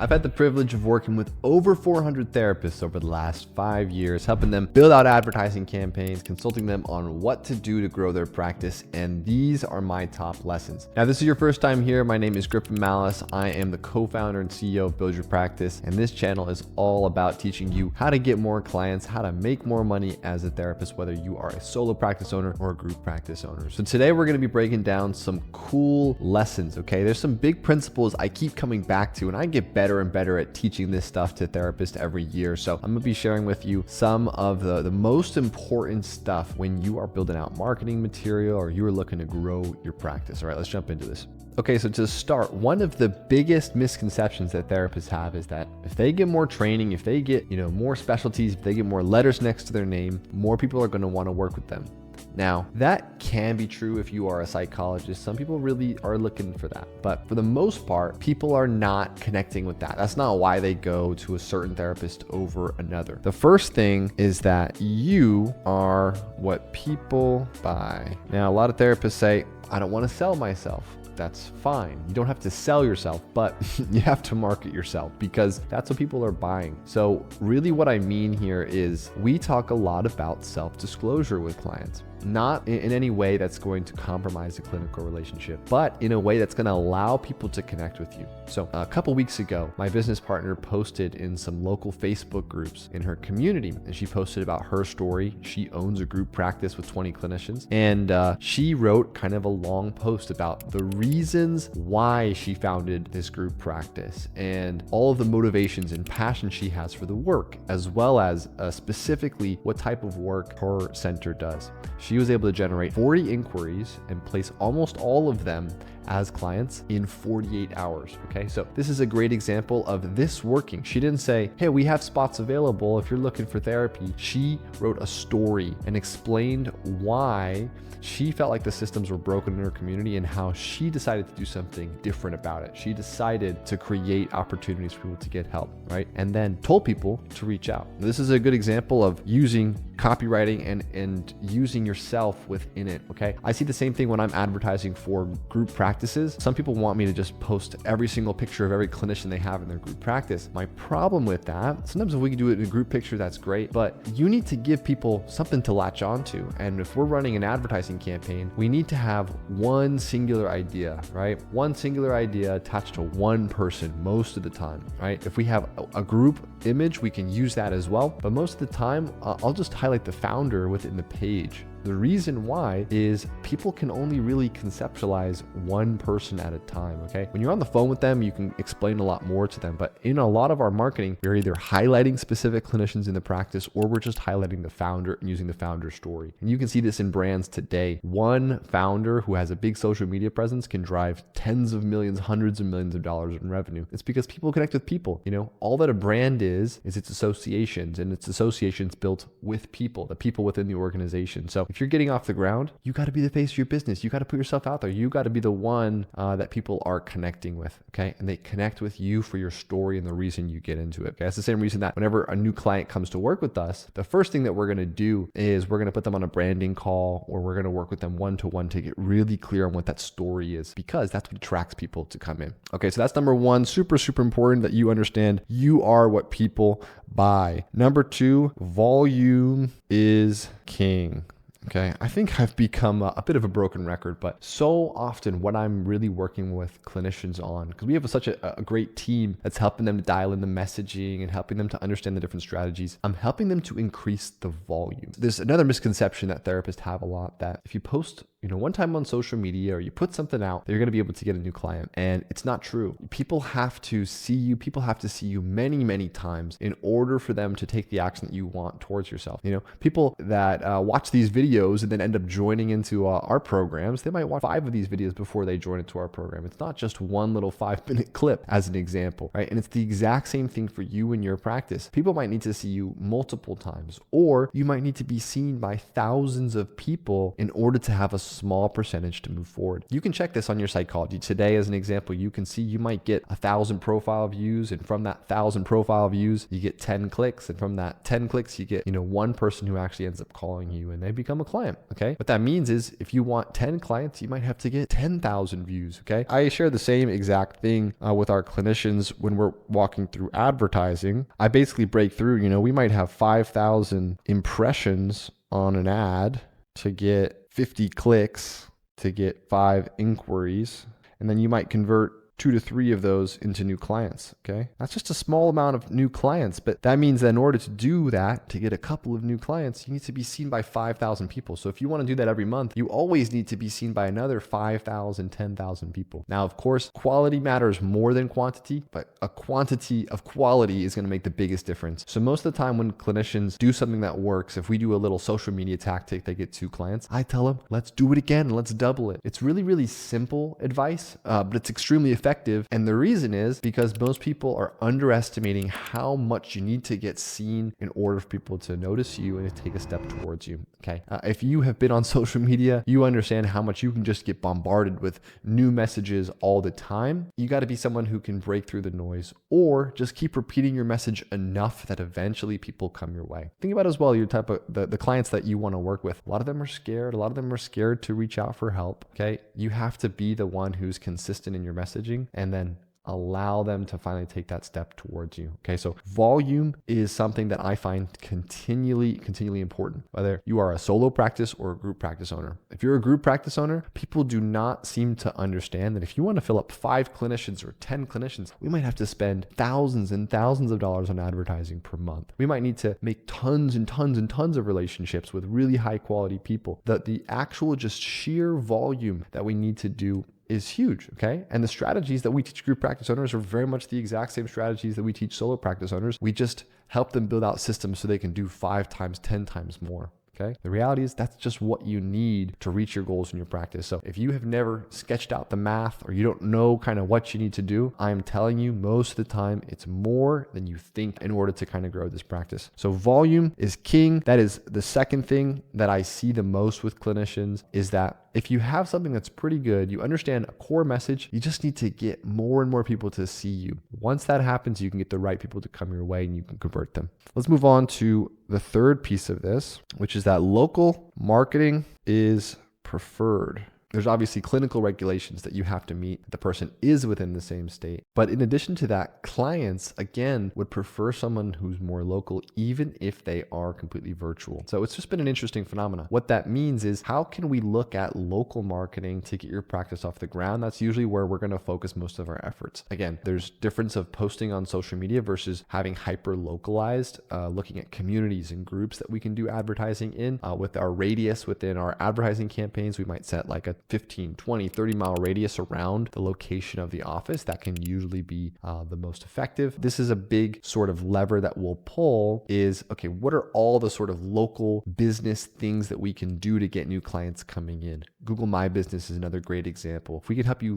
I've had the privilege of working with over 400 therapists over the last 5 years, helping them build out advertising campaigns, consulting them on what to do to grow their practice, and these are my top lessons. Now, if this is your first time here, my name is Griffin Malice. I am the co-founder and CEO of Build Your Practice, and this channel is all about teaching you how to get more clients, how to make more money as a therapist, whether you are a solo practice owner or a group practice owner. So today we're going to be breaking down some cool lessons, okay? There's some big principles I keep coming back to, and I get better and better at teaching this stuff to therapists every year. So I'm going to be sharing with you some of the most important stuff when you are building out marketing material or you are looking to grow your practice. All right, let's jump into this. Okay, so to start, one of the biggest misconceptions that therapists have is that if they get more training, if they get, more specialties, if they get more letters next to their name, more people are going to want to work with them. Now, that can be true if you are a psychologist. Some people really are looking for that. But for the most part, people are not connecting with that. That's not why they go to a certain therapist over another. The first thing is that you are what people buy. Now, a lot of therapists say, I don't want to sell myself. That's fine. You don't have to sell yourself, but you have to market yourself because that's what people are buying. So really what I mean here is we talk a lot about self-disclosure with clients. Not in any way that's going to compromise a clinical relationship, but in a way that's going to allow people to connect with you. So a couple weeks ago, my business partner posted in some local Facebook groups in her community, and she posted about her story. She owns a group practice with 20 clinicians, and she wrote kind of a long post about the reasons why she founded this group practice and all of the motivations and passion she has for the work, as well as specifically what type of work her center does. She was able to generate 40 inquiries and place almost all of them as clients in 48 hours. Okay, so this is a great example of this working. She didn't say, hey, we have spots available if you're looking for therapy. She wrote a story and explained why she felt like the systems were broken in her community and how she decided to do something different about it. She decided to create opportunities for people to get help, right? And then told people to reach out. This is a good example of using copywriting and using yourself within it, okay? I see the same thing when I'm advertising for group practices. Some people want me to just post every single picture of every clinician they have in their group practice. My problem with that, sometimes if we can do it in a group picture, that's great, but you need to give people something to latch onto. And if we're running an advertising campaign, we need to have one singular idea, right? One singular idea attached to one person most of the time, right? If we have a group image, we can use that as well. But most of the time, I'll just highlight the founder within the page. The reason why is people can only really conceptualize one person at a time, okay? When you're on the phone with them, you can explain a lot more to them, but in a lot of our marketing, we're either highlighting specific clinicians in the practice or we're just highlighting the founder and using the founder story. And you can see this in brands today. One founder who has a big social media presence can drive tens of millions, hundreds of millions of dollars in revenue. It's because people connect with people. All that a brand is its associations, and its associations built with people, the people within the organization. So if you're getting off the ground, you got to be the face of your business. You got to put yourself out there. You got to be the one that people are connecting with, okay? And they connect with you for your story and the reason you get into it. Okay? That's the same reason that whenever a new client comes to work with us, the first thing that we're going to do is we're going to put them on a branding call, or we're going to work with them one-to-one to get really clear on what that story is, because that's what attracts people to come in. Okay, so that's number one, super, super important that you understand you are what people buy. Number two, volume is king. Okay, I think I've become a bit of a broken record, but so often what I'm really working with clinicians on, because we have such a great team that's helping them to dial in the messaging and helping them to understand the different strategies, I'm helping them to increase the volume. There's another misconception that therapists have a lot, that if you post one time on social media or you put something out, that you're going to be able to get a new client. And it's not true. People have to see you. People have to see you many, many times in order for them to take the action that you want towards yourself. People that watch these videos and then end up joining into our programs, they might watch 5 of these videos before they join into our program. It's not just one little 5-minute clip as an example, right? And it's the exact same thing for you in your practice. People might need to see you multiple times, or you might need to be seen by thousands of people in order to have a small percentage to move forward. You can check this on your psychology. Today, as an example, you can see you might get 1,000 profile views, and from that 1,000 profile views, you get 10 clicks, and from that 10 clicks, you get, one person who actually ends up calling you and they become a client. Okay. What that means is if you want 10 clients, you might have to get 10,000 views. Okay. I share the same exact thing with our clinicians when we're walking through advertising. I basically break through, we might have 5,000 impressions on an ad to get 50 clicks to get 5 inquiries. And then you might convert 2 to 3 of those into new clients. Okay. That's just a small amount of new clients, but that means that in order to do that, to get a couple of new clients, you need to be seen by 5,000 people. So if you want to do that every month, you always need to be seen by another 5,000, 10,000 people. Now, of course, quality matters more than quantity, but a quantity of quality is going to make the biggest difference. So most of the time when clinicians do something that works, if we do a little social media tactic, they get 2 clients, I tell them, let's do it again. Let's double it. It's really, really simple advice, but it's extremely effective. And the reason is because most people are underestimating how much you need to get seen in order for people to notice you and to take a step towards you. Okay. If you have been on social media, you understand how much you can just get bombarded with new messages all the time. You got to be someone who can break through the noise, or just keep repeating your message enough that eventually people come your way. Think about as well, your type of the clients that you want to work with. A lot of them are scared. A lot of them are scared to reach out for help. Okay. You have to be the one who's consistent in your messaging, and then allow them to finally take that step towards you. Okay. So volume is something that I find continually important, whether you are a solo practice or a group practice owner. If you're a group practice owner, people do not seem to understand that if you want to fill up 5 clinicians or 10 clinicians, we might have to spend thousands and thousands of dollars on advertising per month. We might need to make tons and tons and tons of relationships with really high quality people. The actual just sheer volume that we need to do is huge. Okay. And the strategies that we teach group practice owners are very much the exact same strategies that we teach solo practice owners. We just help them build out systems so they can do 5 times, 10 times more. Okay. The reality is that's just what you need to reach your goals in your practice. So if you have never sketched out the math, or you don't know kind of what you need to do, I'm telling you, most of the time it's more than you think in order to kind of grow this practice. So volume is king. That is the second thing that I see the most with clinicians, is that if you have something that's pretty good, you understand a core message, you just need to get more and more people to see you. Once that happens, you can get the right people to come your way and you can convert them. Let's move on to the third piece of this, which is that local marketing is preferred. There's obviously clinical regulations that you have to meet. The person is within the same state. But in addition to that, clients, again, would prefer someone who's more local, even if they are completely virtual. So it's just been an interesting phenomenon. What that means is, how can we look at local marketing to get your practice off the ground? That's usually where we're going to focus most of our efforts. Again, there's difference of posting on social media versus having hyper localized, looking at communities and groups that we can do advertising in. With our radius within our advertising campaigns, we might set like a 15, 20, 30 mile radius around the location of the office. That can usually be the most effective. This is a big sort of lever that we'll pull is, okay, what are all the sort of local business things that we can do to get new clients coming in? Google My Business is another great example. If we can help you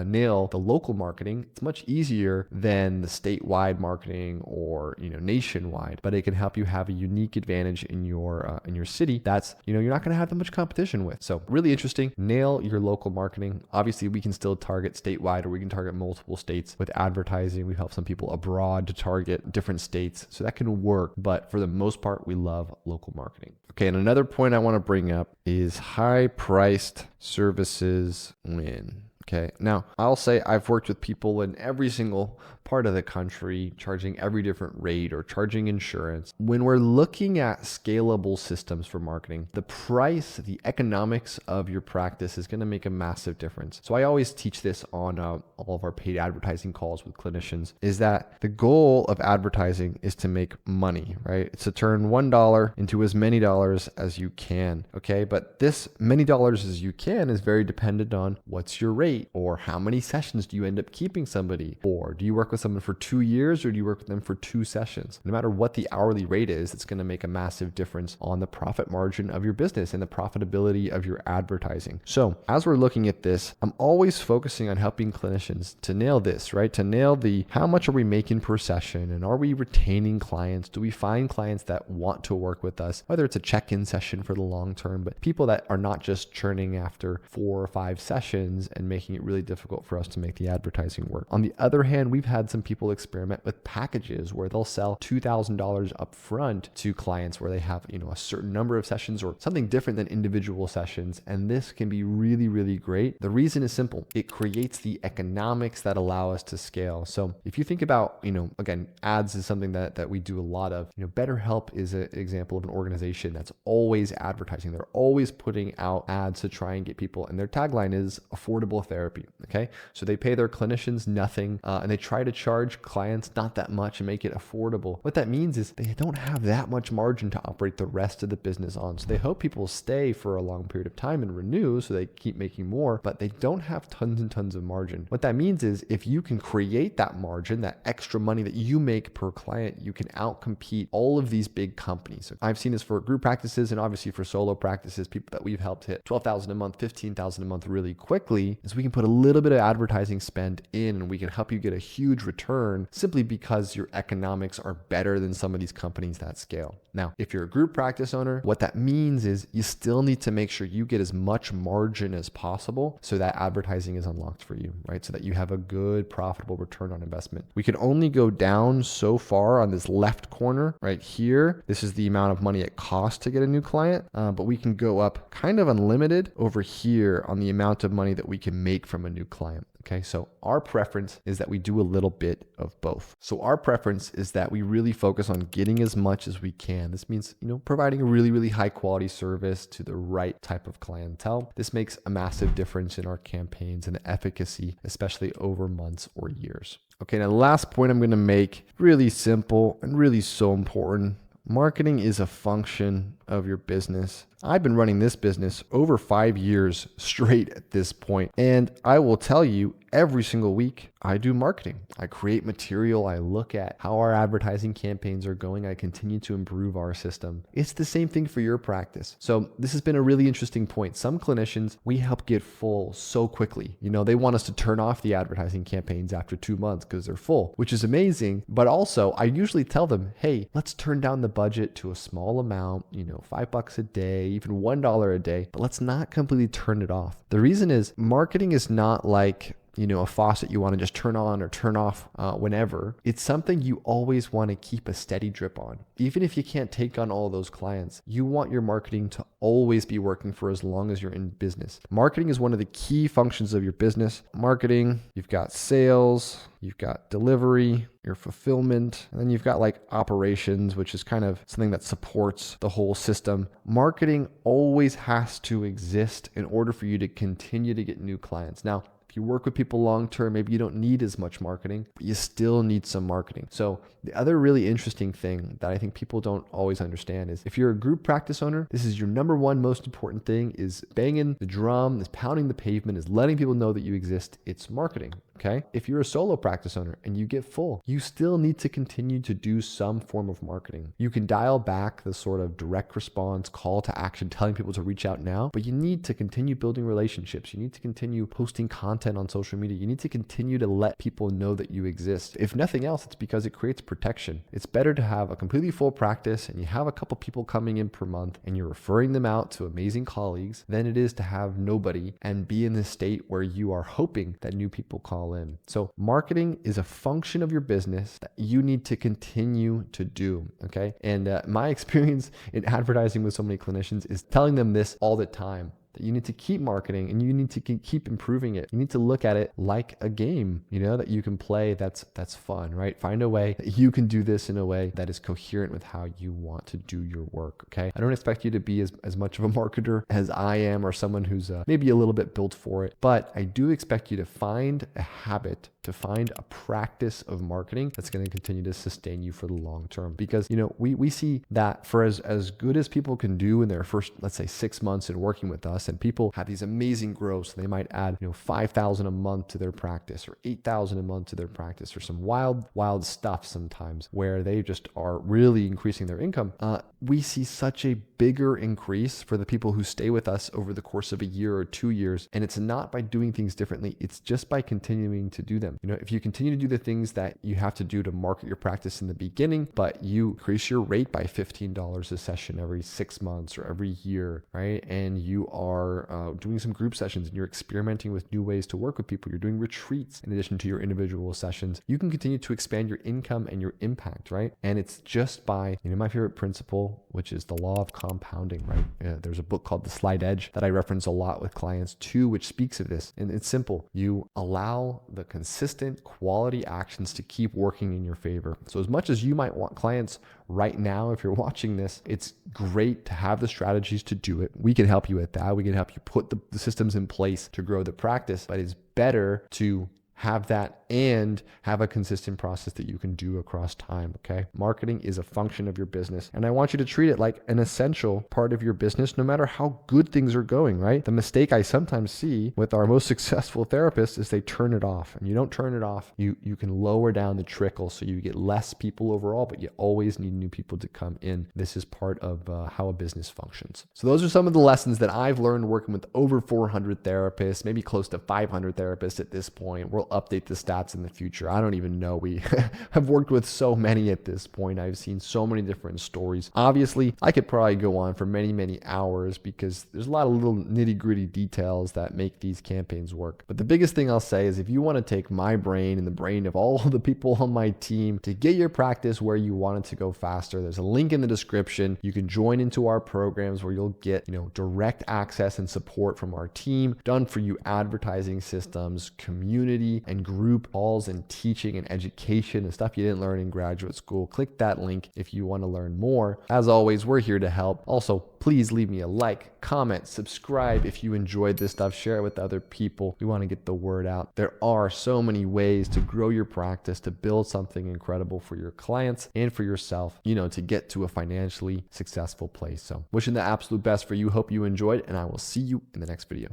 nail the local marketing, it's much easier than the statewide marketing or, nationwide, but it can help you have a unique advantage in your city that's, you're not going to have that much competition with. So really interesting. Nail your local marketing. Obviously, we can still target statewide, or we can target multiple states with advertising. We help some people abroad to target different states. So that can work. But for the most part, we love local marketing. Okay. And another point I want to bring up is high priced services win. Okay. Now, I'll say I've worked with people in every single part of the country, charging every different rate or charging insurance. When we're looking at scalable systems for marketing, the price, the economics of your practice is going to make a massive difference. So I always teach this on all of our paid advertising calls with clinicians, is that the goal of advertising is to make money, right? It's to turn $1 into as many dollars as you can. Okay. But this many dollars as you can is very dependent on what's your rate. rate? Or how many sessions do you end up keeping somebody? Or do you work with someone for 2 years or do you work with them for 2 sessions? No matter what the hourly rate is, it's going to make a massive difference on the profit margin of your business and the profitability of your advertising. So as we're looking at this, I'm always focusing on helping clinicians to nail this, right? To nail the how much are we making per session, and are we retaining clients? Do we find clients that want to work with us, whether it's a check-in session for the long term, but people that are not just churning after 4 or 5 sessions and making it really difficult for us to make the advertising work. On the other hand, we've had some people experiment with packages where they'll sell $2,000 up front to clients where they have, a certain number of sessions or something different than individual sessions. And this can be really, really great. The reason is simple. It creates the economics that allow us to scale. So if you think about, again, ads is something that we do a lot of. BetterHelp is an example of an organization that's always advertising. They're always putting out ads to try and get people, and their tagline is affordable therapy. Okay. So they pay their clinicians nothing, and they try to charge clients not that much and make it affordable. What that means is they don't have that much margin to operate the rest of the business on. So they hope people stay for a long period of time and renew so they keep making more, but they don't have tons and tons of margin. What that means is if you can create that margin, that extra money that you make per client, you can outcompete all of these big companies. So I've seen this for group practices and obviously for solo practices, people that we've helped hit 12,000 a month, 15,000 a month really quickly, is we can put a little bit of advertising spend in and we can help you get a huge return simply because your economics are better than some of these companies that scale. Now, if you're a group practice owner, what that means is you still need to make sure you get as much margin as possible so that advertising is unlocked for you, right? So that you have a good profitable return on investment. We can only go down so far on this left corner right here. This is the amount of money it costs to get a new client, but we can go up kind of unlimited over here on the amount of money that we can make from a new client. Okay, so our preference is that we do a little bit of both. So our preference is that we really focus on getting as much as we can. This means, providing a really, really high quality service to the right type of clientele. This makes a massive difference in our campaigns and the efficacy, especially over months or years. Okay, now the last point I'm going to make, really simple and really so important. Marketing is a function of your business. I've been running this business over 5 years straight at this point. And I will tell you, every single week, I do marketing. I create material. I look at how our advertising campaigns are going. I continue to improve our system. It's the same thing for your practice. So this has been a really interesting point. Some clinicians, we help get full so quickly. They want us to turn off the advertising campaigns after 2 months because they're full, which is amazing. But also, I usually tell them, hey, let's turn down the budget to a small amount, $5 a day, even $1 a day, but let's not completely turn it off. The reason is marketing is not like a faucet you want to just turn on or turn off whenever. It's something you always want to keep a steady drip on. Even if you can't take on all those clients, you want your marketing to always be working for as long as you're in business. Marketing is one of the key functions of your business. Marketing, you've got sales, you've got delivery, your fulfillment, and then you've got like operations, which is kind of something that supports the whole system. Marketing always has to exist in order for you to continue to get new clients. Now, if you work with people long-term, maybe you don't need as much marketing, but you still need some marketing. So the other really interesting thing that I think people don't always understand is if you're a group practice owner, this is your number one most important thing is banging the drum, is pounding the pavement, is letting people know that you exist. It's marketing. Okay. If you're a solo practice owner and you get full, you still need to continue to do some form of marketing. You can dial back the sort of direct response, call to action, telling people to reach out now, but you need to continue building relationships. You need to continue posting content on social media. You need to continue to let people know that you exist. If nothing else, it's because it creates protection. It's better to have a completely full practice and you have a couple people coming in per month and you're referring them out to amazing colleagues than it is to have nobody and be in this state where you are hoping that new people call in. So marketing is a function of your business that you need to continue to do. Okay. And my experience in advertising with so many clinicians is telling them this all the time. That you need to keep marketing and you need to keep improving it. You need to look at it like a game, that you can play that's fun, right? Find a way that you can do this in a way that is coherent with how you want to do your work, okay? I don't expect you to be as much of a marketer as I am or someone who's maybe a little bit built for it, but I do expect you to find a habit, to find a practice of marketing that's going to continue to sustain you for the long term. Because, we see that for as good as people can do in their first, let's say 6 months in working with us, us, and people have these amazing growths. They might add, 5,000 a month to their practice, or 8,000 a month to their practice, or some wild stuff sometimes where they just are really increasing their income. We see such a bigger increase for the people who stay with us over the course of a year or 2 years. And it's not by doing things differently. It's just by continuing to do them. If you continue to do the things that you have to do to market your practice in the beginning, but you increase your rate by $15 a session every 6 months or every year, right? And you are doing some group sessions, and you're experimenting with new ways to work with people. You're doing retreats in addition to your individual sessions. You can continue to expand your income and your impact, right? And it's just by, my favorite principle, which is the law of compounding, right? There's a book called The Slight Edge that I reference a lot with clients too, which speaks of this. And it's simple. You allow the consistent quality actions to keep working in your favor. So as much as you might want clients right now, if you're watching this, it's great to have the strategies to do it. We can help you with that. We can help you put the systems in place to grow the practice, but it's better to have that and have a consistent process that you can do across time, okay? Marketing is a function of your business, and I want you to treat it like an essential part of your business, no matter how good things are going, right? The mistake I sometimes see with our most successful therapists is they turn it off, and you don't turn it off. You can lower down the trickle so you get less people overall, but you always need new people to come in. This is part of how a business functions. So those are some of the lessons that I've learned working with over 400 therapists, maybe close to 500 therapists at this point. We'll update the stats in the future. I don't even know. We have worked with so many at this point. I've seen so many different stories. Obviously, I could probably go on for many, many hours because there's a lot of little nitty-gritty details that make these campaigns work. But the biggest thing I'll say is if you want to take my brain and the brain of all of the people on my team to get your practice where you want it to go faster, there's a link in the description. You can join into our programs where you'll get, direct access and support from our team, done for you advertising systems, community and group calls, and teaching and education and stuff you didn't learn in graduate school. Click that link if you want to learn more. As always, we're here to help. Also, please leave me a like, comment, subscribe if you enjoyed this stuff. Share it with other people. We want to get the word out. There are so many ways to grow your practice, to build something incredible for your clients and for yourself, to get to a financially successful place. So wishing the absolute best for you. Hope you enjoyed, and I will see you in the next video.